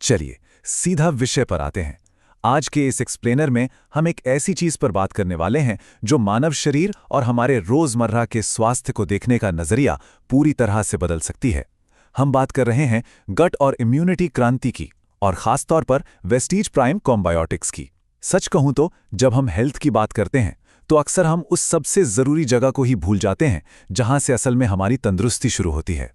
चलिए सीधा विषय पर आते हैं। आज के इस एक्सप्लेनर में हम एक ऐसी चीज पर बात करने वाले हैं जो मानव शरीर और हमारे रोजमर्रा के स्वास्थ्य को देखने का नजरिया पूरी तरह से बदल सकती है। हम बात कर रहे हैं गट और इम्यूनिटी क्रांति की, और खासतौर पर वेस्टीज प्राइम कॉम्बायोटिक्स की। सच कहूं तो जब हम हेल्थ की बात करते हैं तो अक्सर हम उस सबसे जरूरी जगह को ही भूल जाते हैं जहां से असल में हमारी तंदुरुस्ती शुरू होती है।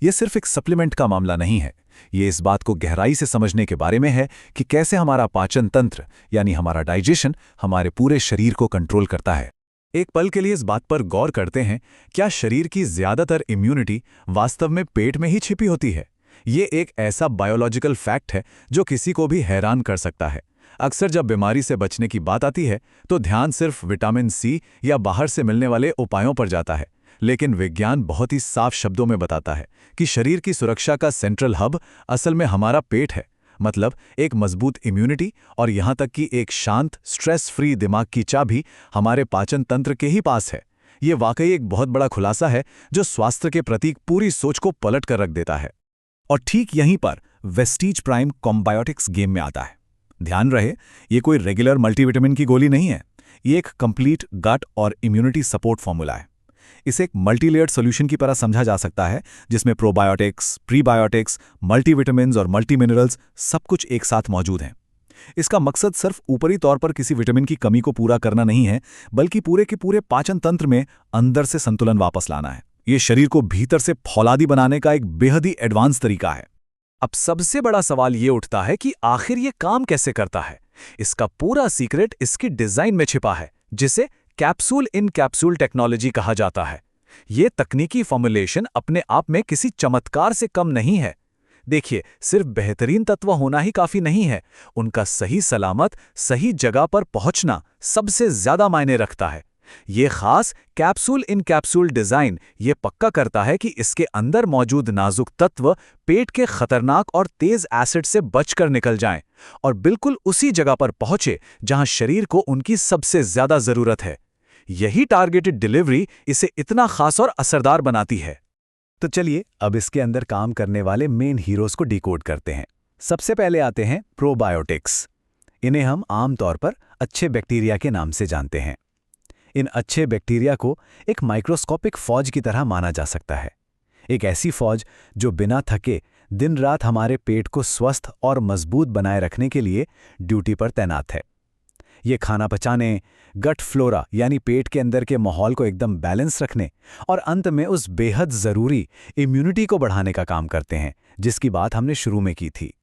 ये सिर्फ एक सप्लीमेंट का मामला नहीं है, ये इस बात को गहराई से समझने के बारे में है कि कैसे हमारा पाचन तंत्र यानी हमारा डाइजेशन हमारे पूरे शरीर को कंट्रोल करता है। एक पल के लिए इस बात पर गौर करते हैं, क्या शरीर की ज्यादातर इम्यूनिटी वास्तव में पेट में ही छिपी होती है? ये एक ऐसा बायोलॉजिकल फैक्ट है जो किसी को भी हैरान कर सकता है। अक्सर जब बीमारी से बचने की बात आती है तो ध्यान सिर्फ विटामिन सी या बाहर से मिलने वाले उपायों पर जाता है, लेकिन विज्ञान बहुत ही साफ शब्दों में बताता है कि शरीर की सुरक्षा का सेंट्रल हब असल में हमारा पेट है। मतलब एक मजबूत इम्यूनिटी और यहाँ तक कि एक शांत स्ट्रेस फ्री दिमाग की चाबी हमारे पाचन तंत्र के ही पास है। ये वाकई एक बहुत बड़ा खुलासा है जो स्वास्थ्य के प्रति पूरी सोच को पलट कर रख देता है। और ठीक यहीं पर वेस्टीज प्राइम कॉम्बायोटिक्स गेम में आता है। ध्यान रहे, ये कोई रेगुलर मल्टीविटामिन की गोली नहीं है, ये एक कंप्लीट गट और इम्यूनिटी सपोर्ट फॉर्मूला है। इसे एक मल्टीलेयर्ड सॉल्यूशन की तरह समझा जा सकता है जिसमें प्रोबायोटिक्स, प्रीबायोटिक्स, मल्टीविटामिन्स और मल्टीमिनरल्स सब कुछ एक साथ मौजूद हैं। इसका मकसद सिर्फ ऊपरी तौर पर किसी विटामिन की कमी को पूरा करना नहीं है, बल्कि पूरे के पूरे पाचन तंत्र में अंदर से संतुलन वापस लाना है। ये शरीर को भीतर से फौलादी बनाने का एक बेहद ही एडवांस तरीका है। अब सबसे बड़ा सवाल ये उठता है कि आखिर ये काम कैसे करता है। इसका पूरा सीक्रेट इसकी डिजाइन में छिपा है, जिसे कैप्सूल इन कैप्सूल टेक्नोलॉजी कहा जाता है। ये तकनीकी फॉर्मुलेशन अपने आप में किसी चमत्कार से कम नहीं है। देखिए, सिर्फ बेहतरीन तत्व होना ही काफी नहीं है, उनका सही सलामत सही जगह पर पहुंचना सबसे ज्यादा मायने रखता है। ये खास कैप्सूल इन कैप्सूल डिजाइन ये पक्का करता है कि इसके अंदर मौजूद नाजुक तत्व पेट के खतरनाक और तेज एसिड से बचकर निकल जाएं और बिल्कुल उसी जगह पर पहुंचे जहां शरीर को उनकी सबसे ज्यादा जरूरत है। यही टारगेटेड डिलीवरी इसे इतना खास और असरदार बनाती है। तो चलिए अब इसके अंदर काम करने वाले मेन हीरोज को डिकोड करते हैं। सबसे पहले आते हैं प्रोबायोटिक्स। इन्हें हम आमतौर पर अच्छे बैक्टीरिया के नाम से जानते हैं। इन अच्छे बैक्टीरिया को एक माइक्रोस्कोपिक फौज की तरह माना जा सकता है, एक ऐसी फौज जो बिना थके दिन रात हमारे पेट को स्वस्थ और मजबूत बनाए रखने के लिए ड्यूटी पर तैनात है। ये खाना पचाने, गट फ्लोरा यानी पेट के अंदर के माहौल को एकदम बैलेंस रखने और अंत में उस बेहद ज़रूरी इम्यूनिटी को बढ़ाने का काम करते हैं, जिसकी बात हमने शुरू में की थी।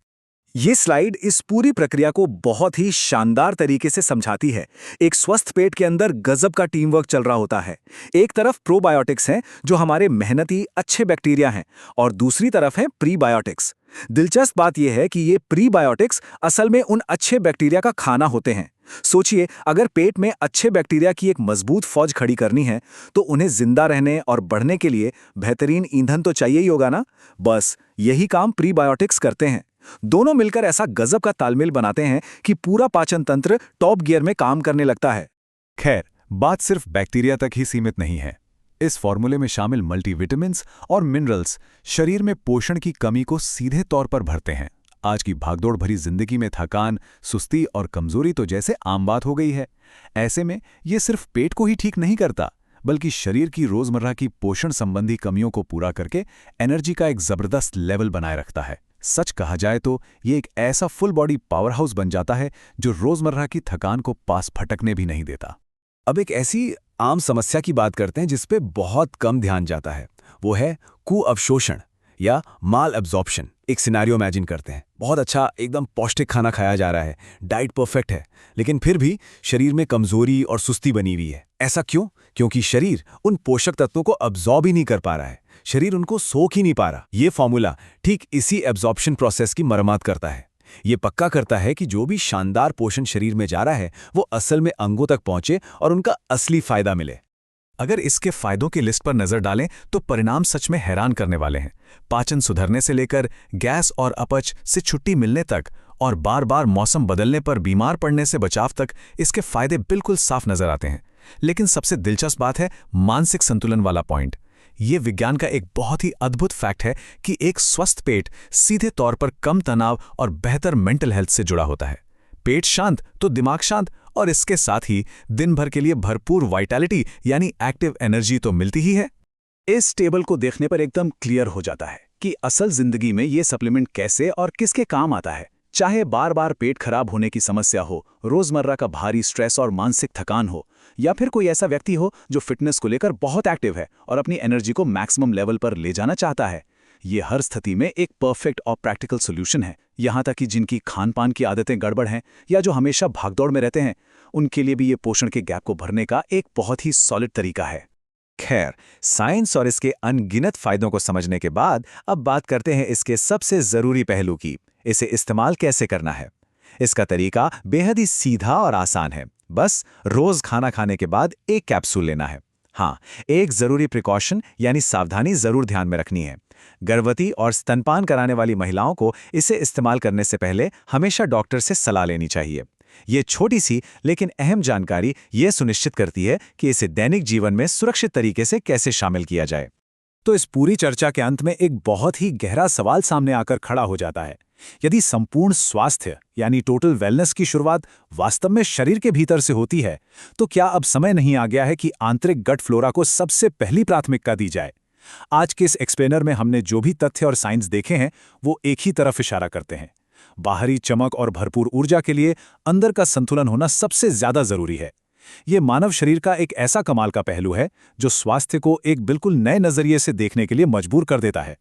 ये स्लाइड इस पूरी प्रक्रिया को बहुत ही शानदार तरीके से समझाती है। एक स्वस्थ पेट के अंदर गजब का टीम वर्क चल रहा होता है। एक तरफ प्रोबायोटिक्स हैं जो हमारे मेहनती अच्छे बैक्टीरिया हैं, और दूसरी तरफ हैं प्रीबायोटिक्स। दिलचस्प बात यह है कि ये प्रीबायोटिक्स असल में उन अच्छे बैक्टीरिया का खाना होते हैं। सोचिए, अगर पेट में अच्छे बैक्टीरिया की एक मजबूत फौज खड़ी करनी है तो उन्हें जिंदा रहने और बढ़ने के लिए बेहतरीन ईंधन तो चाहिए ही होगा ना। बस यही काम प्रीबायोटिक्स करते हैं। दोनों मिलकर ऐसा गजब का तालमेल बनाते हैं कि पूरा पाचन तंत्र टॉप गियर में काम करने लगता है। खैर, बात सिर्फ बैक्टीरिया तक ही सीमित नहीं है। इस फॉर्मूले में शामिल मल्टीविटामिन्स और मिनरल्स शरीर में पोषण की कमी को सीधे तौर पर भरते हैं। आज की भागदौड़ भरी जिंदगी में थकान, सुस्ती और कमजोरी तो जैसे आम बात हो गई है। ऐसे में ये सिर्फ पेट को ही ठीक नहीं करता, बल्कि शरीर की रोजमर्रा की पोषण संबंधी कमियों को पूरा करके एनर्जी का एक जबरदस्त लेवल बनाए रखता है। सच कहा जाए तो ये एक ऐसा फुल बॉडी पावर हाउस बन जाता है जो रोजमर्रा की थकान को पास फटकने भी नहीं देता। अब एक ऐसी आम समस्या की बात करते हैं जिस पे बहुत कम ध्यान जाता है, वो है कुअवशोषण या माल एब्जॉर्प्शन। एक सिनेरियो इमेजिन करते हैं, बहुत अच्छा एकदम पौष्टिक खाना खाया जा रहा है, डाइट परफेक्ट है, लेकिन फिर भी शरीर में कमजोरी और सुस्ती बनी हुई है। ऐसा क्यों? क्योंकि शरीर उन पोषक तत्वों को अब्जॉर्ब ही नहीं कर पा रहा है, शरीर उनको सोख ही नहीं पा रहा। ये फॉर्मूला ठीक इसी एब्जॉर्प्शन प्रोसेस की मरम्मत करता है। ये पक्का करता है कि जो भी शानदार पोषण शरीर में जा रहा है वो असल में अंगों तक पहुंचे और उनका असली फायदा मिले। अगर इसके फायदों की लिस्ट पर नजर डालें तो परिणाम सच में हैरान करने वाले हैं। पाचन सुधरने से लेकर गैस और अपच से छुट्टी मिलने तक और बार बार मौसम बदलने पर बीमार पड़ने से बचाव तक इसके फायदे बिल्कुल साफ नजर आते हैं। लेकिन सबसे दिलचस्प बात है मानसिक संतुलन वाला पॉइंट। ये विज्ञान का एक बहुत ही अद्भुत फैक्ट है कि एक स्वस्थ पेट सीधे तौर पर कम तनाव और बेहतर मेंटल हेल्थ से जुड़ा होता है। पेट शांत तो दिमाग शांत, और इसके साथ ही दिन भर के लिए भरपूर वाइटैलिटी यानी एक्टिव एनर्जी तो मिलती ही है। इस टेबल को देखने पर एकदम क्लियर हो जाता है कि असल जिंदगी में ये सप्लीमेंट कैसे और किसके काम आता है। चाहे बार बार पेट खराब होने की समस्या हो, रोजमर्रा का भारी स्ट्रेस और मानसिक थकान हो, या फिर कोई ऐसा व्यक्ति हो जो फिटनेस को लेकर बहुत एक्टिव है और अपनी एनर्जी को मैक्सिमम लेवल पर ले जाना चाहता है, ये हर स्थिति में एक परफेक्ट और प्रैक्टिकल सोल्यूशन है। यहाँ तक कि जिनकी खान पान की आदतें गड़बड़ हैं या जो हमेशा भागदौड़ में रहते हैं, उनके लिए भी ये पोषण के गैप को भरने का एक बहुत ही सॉलिड तरीका है। खैर, साइंस और इसके अनगिनत फायदों को समझने के बाद अब बात करते हैं इसके सबसे जरूरी पहलू की, इसे इस्तेमाल कैसे करना है। इसका तरीका बेहद ही सीधा और आसान है। बस रोज खाना खाने के बाद एक कैप्सूल लेना है। हाँ, एक जरूरी प्रिकॉशन यानी सावधानी जरूर ध्यान में रखनी है। गर्भवती और स्तनपान कराने वाली महिलाओं को इसे इस्तेमाल करने से पहले हमेशा डॉक्टर से सलाह लेनी चाहिए। ये छोटी सी लेकिन अहम जानकारी ये सुनिश्चित करती है कि इसे दैनिक जीवन में सुरक्षित तरीके से कैसे शामिल किया जाए। तो इस पूरी चर्चा के अंत में एक बहुत ही गहरा सवाल सामने आकर खड़ा हो जाता है। यदि संपूर्ण स्वास्थ्य यानी टोटल वेलनेस की शुरुआत वास्तव में शरीर के भीतर से होती है, तो क्या अब समय नहीं आ गया है कि आंतरिक गट फ्लोरा को सबसे पहली प्राथमिकता दी जाए? आज के इस एक्सप्लेनर में हमने जो भी तथ्य और साइंस देखे हैं, वो एक ही तरफ इशारा करते हैं। बाहरी चमक और भरपूर ऊर्जा के लिए अंदर का संतुलन होना सबसे ज्यादा जरूरी है। ये मानव शरीर का एक ऐसा कमाल का पहलू है जो स्वास्थ्य को एक बिल्कुल नए नजरिए से देखने के लिए मजबूर कर देता है।